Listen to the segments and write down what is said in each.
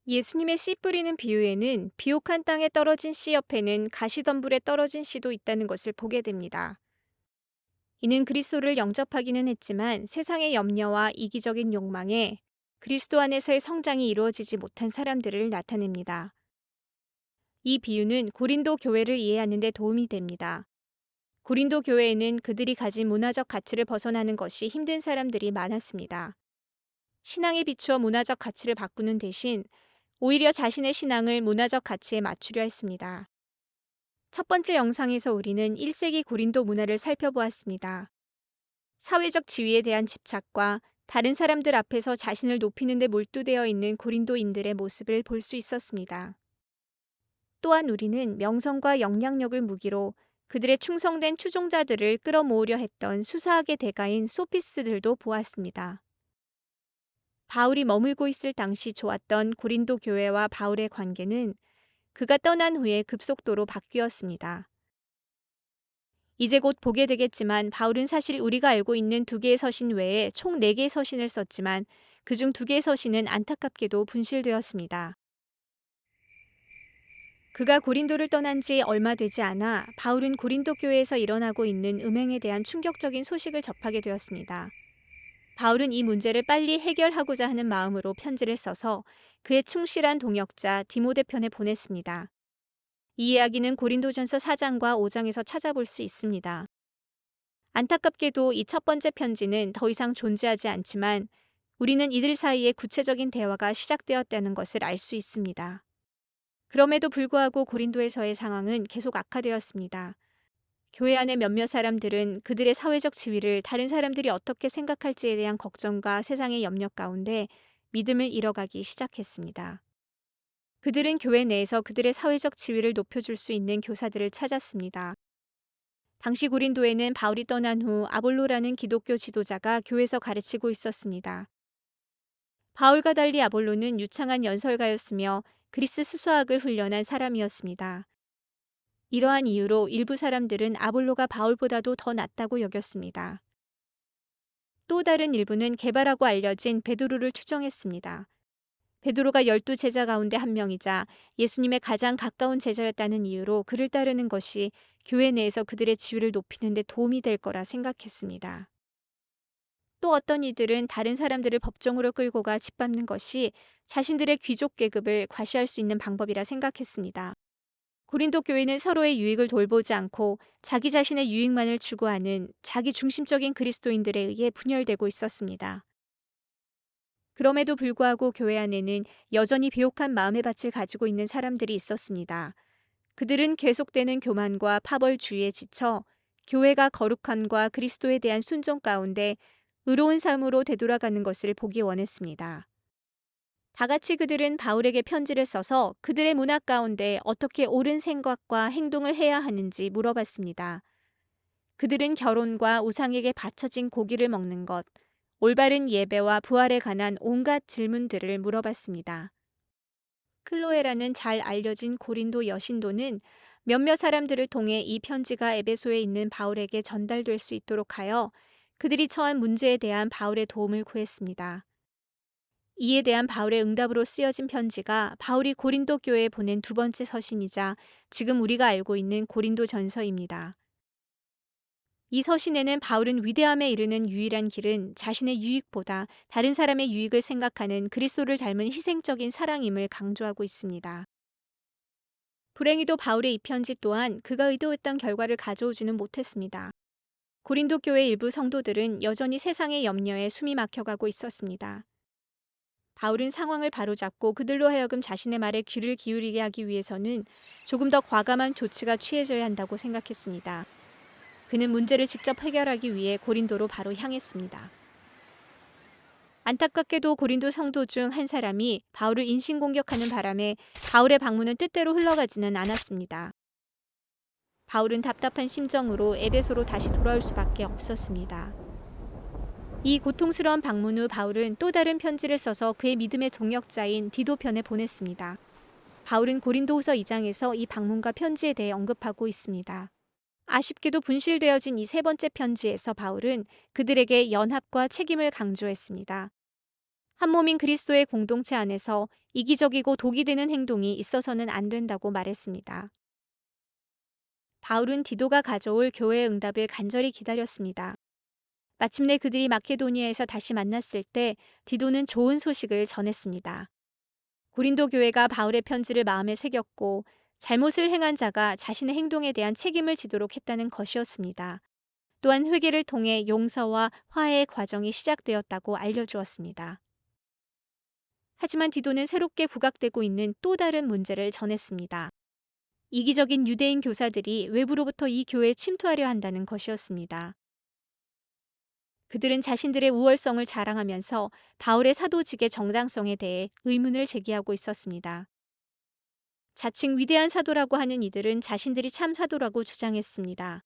예수님의 씨 뿌리는 비유에는 비옥한 땅에 떨어진 씨 옆에는 가시덤불에 떨어진 씨도 있다는 것을 보게 됩니다. 이는 그리스도를 영접하기는 했지만 세상의 염려와 이기적인 욕망에 그리스도 안에서의 성장이 이루어지지 못한 사람들을 나타냅니다. 이 비유는 고린도 교회를 이해하는 데 도움이 됩니다. 고린도 교회에는 그들이 가진 문화적 가치를 벗어나는 것이 힘든 사람들이 많았습니다. 신앙에 비추어 문화적 가치를 바꾸는 대신 오히려 자신의 신앙을 문화적 가치에 맞추려 했습니다. 첫 번째 영상에서 우리는 1세기 고린도 문화를 살펴보았습니다. 사회적 지위에 대한 집착과 다른 사람들 앞에서 자신을 높이는 데 몰두되어 있는 고린도인들의 모습을 볼 수 있었습니다. 또한 우리는 명성과 영향력을 무기로 그들의 충성된 추종자들을 끌어모으려 했던 수사학의 대가인 소피스들도 보았습니다. 바울이 머물고 있을 당시 좋았던 고린도 교회와 바울의 관계는 그가 떠난 후에 급속도로 바뀌었습니다. 이제 곧 보게 되겠지만 바울은 사실 우리가 알고 있는 두 개의 서신 외에 총 4개의 서신을 썼지만 그중 2개의 서신은 안타깝게도 분실되었습니다. 그가 고린도를 떠난 지 얼마 되지 않아 바울은 고린도 교회에서 일어나고 있는 음행에 대한 충격적인 소식을 접하게 되었습니다. 바울은 이 문제를 빨리 해결하고자 하는 마음으로 편지를 써서 그의 충실한 동역자 디모데 편에 보냈습니다. 이 이야기는 고린도전서 4장과 5장에서 찾아볼 수 있습니다. 안타깝게도 이 첫 번째 편지는 더 이상 존재하지 않지만 우리는 이들 사이에 구체적인 대화가 시작되었다는 것을 알 수 있습니다. 그럼에도 불구하고 고린도에서의 상황은 계속 악화되었습니다. 교회 안의 몇몇 사람들은 그들의 사회적 지위를 다른 사람들이 어떻게 생각할지에 대한 걱정과 세상의 염려 가운데 믿음을 잃어가기 시작했습니다. 그들은 교회 내에서 그들의 사회적 지위를 높여줄 수 있는 교사들을 찾았습니다. 당시 고린도에는 바울이 떠난 후 아볼로라는 기독교 지도자가 교회에서 가르치고 있었습니다. 바울과 달리 아볼로는 유창한 연설가였으며 그리스 수수학을 훈련한 사람이었습니다. 이러한 이유로 일부 사람들은 아볼로가 바울보다도 더 낫다고 여겼습니다. 또 다른 일부는 개발하고 알려진 베드로를 추정했습니다. 베드로가 12제자 가운데 한 명이자 예수님의 가장 가까운 제자였다는 이유로 그를 따르는 것이 교회 내에서 그들의 지위를 높이는 데 도움이 될 거라 생각했습니다. 또 어떤 이들은 다른 사람들을 법정으로 끌고 가 짓밟는 것이 자신들의 귀족 계급을 과시할 수 있는 방법이라 생각했습니다. 고린도 교회는 서로의 유익을 돌보지 않고 자기 자신의 유익만을 추구하는 자기 중심적인 그리스도인들에 의해 분열되고 있었습니다. 그럼에도 불구하고 교회 안에는 여전히 비옥한 마음의 밭을 가지고 있는 사람들이 있었습니다. 그들은 계속되는 교만과 파벌주의에 지쳐 교회가 거룩함과 그리스도에 대한 순종 가운데 의로운 삶으로 되돌아가는 것을 보기 원했습니다. 다 같이 그들은 바울에게 편지를 써서 그들의 문화 가운데 어떻게 옳은 생각과 행동을 해야 하는지 물어봤습니다. 그들은 결혼과 우상에게 바쳐진 고기를 먹는 것, 올바른 예배와 부활에 관한 온갖 질문들을 물어봤습니다. 클로에라는 잘 알려진 고린도 여신도는 몇몇 사람들을 통해 이 편지가 에베소에 있는 바울에게 전달될 수 있도록 하여 그들이 처한 문제에 대한 바울의 도움을 구했습니다. 이에 대한 바울의 응답으로 쓰여진 편지가 바울이 고린도 교회에 보낸 두 번째 서신이자 지금 우리가 알고 있는 고린도 전서입니다. 이 서신에는 바울은 위대함에 이르는 유일한 길은 자신의 유익보다 다른 사람의 유익을 생각하는 그리스도를 닮은 희생적인 사랑임을 강조하고 있습니다. 불행히도 바울의 이 편지 또한 그가 의도했던 결과를 가져오지는 못했습니다. 고린도 교회 일부 성도들은 여전히 세상의 염려에 숨이 막혀가고 있었습니다. 바울은 상황을 바로잡고 그들로 하여금 자신의 말에 귀를 기울이게 하기 위해서는 조금 더 과감한 조치가 취해져야 한다고 생각했습니다. 그는 문제를 직접 해결하기 위해 고린도로 바로 향했습니다. 안타깝게도 고린도 성도 중 한 사람이 바울을 인신공격하는 바람에 바울의 방문은 뜻대로 흘러가지는 않았습니다. 바울은 답답한 심정으로 에베소로 다시 돌아올 수밖에 없었습니다. 이 고통스러운 방문 후 바울은 또 다른 편지를 써서 그의 믿음의 동역자인 디도 편에 보냈습니다. 바울은 고린도후서 2장에서 이 방문과 편지에 대해 언급하고 있습니다. 아쉽게도 분실되어진 이 세 번째 편지에서 바울은 그들에게 연합과 책임을 강조했습니다. 한 몸인 그리스도의 공동체 안에서 이기적이고 독이 되는 행동이 있어서는 안 된다고 말했습니다. 바울은 디도가 가져올 교회의 응답을 간절히 기다렸습니다. 마침내 그들이 마케도니아에서 다시 만났을 때 디도는 좋은 소식을 전했습니다. 고린도 교회가 바울의 편지를 마음에 새겼고 잘못을 행한 자가 자신의 행동에 대한 책임을 지도록 했다는 것이었습니다. 또한 회개를 통해 용서와 화해의 과정이 시작되었다고 알려주었습니다. 하지만 디도는 새롭게 부각되고 있는 또 다른 문제를 전했습니다. 이기적인 유대인 교사들이 외부로부터 이 교회에 침투하려 한다는 것이었습니다. 그들은 자신들의 우월성을 자랑하면서 바울의 사도직의 정당성에 대해 의문을 제기하고 있었습니다. 자칭 위대한 사도라고 하는 이들은 자신들이 참 사도라고 주장했습니다.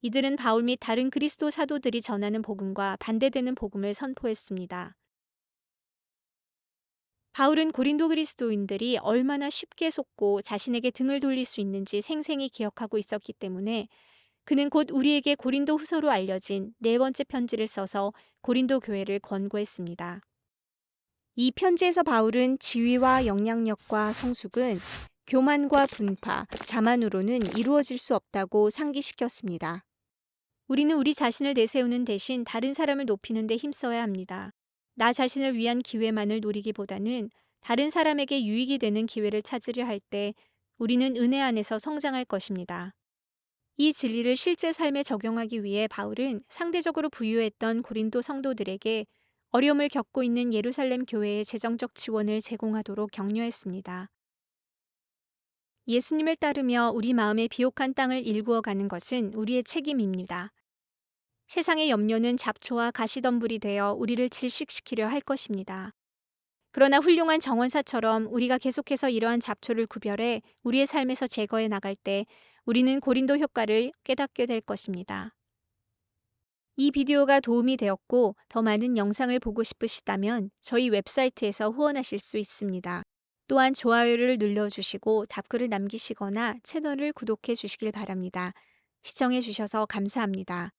이들은 바울 및 다른 그리스도 사도들이 전하는 복음과 반대되는 복음을 선포했습니다. 바울은 고린도 그리스도인들이 얼마나 쉽게 속고 자신에게 등을 돌릴 수 있는지 생생히 기억하고 있었기 때문에 그는 곧 우리에게 고린도 후서로 알려진 네 번째 편지를 써서 고린도 교회를 권고했습니다. 이 편지에서 바울은 지위와 영향력과 성숙은 교만과 분파, 자만으로는 이루어질 수 없다고 상기시켰습니다. 우리는 우리 자신을 내세우는 대신 다른 사람을 높이는 데 힘써야 합니다. 나 자신을 위한 기회만을 노리기보다는 다른 사람에게 유익이 되는 기회를 찾으려 할 때 우리는 은혜 안에서 성장할 것입니다. 이 진리를 실제 삶에 적용하기 위해 바울은 상대적으로 부유했던 고린도 성도들에게 어려움을 겪고 있는 예루살렘 교회의 재정적 지원을 제공하도록 격려했습니다. 예수님을 따르며 우리 마음의 비옥한 땅을 일구어 가는 것은 우리의 책임입니다. 세상의 염려는 잡초와 가시덤불이 되어 우리를 질식시키려 할 것입니다. 그러나 훌륭한 정원사처럼 우리가 계속해서 이러한 잡초를 구별해 우리의 삶에서 제거해 나갈 때 우리는 고린도 효과를 깨닫게 될 것입니다. 이 비디오가 도움이 되었고 더 많은 영상을 보고 싶으시다면 저희 웹사이트에서 후원하실 수 있습니다. 또한 좋아요를 눌러주시고 답글을 남기시거나 채널을 구독해 주시길 바랍니다. 시청해 주셔서 감사합니다.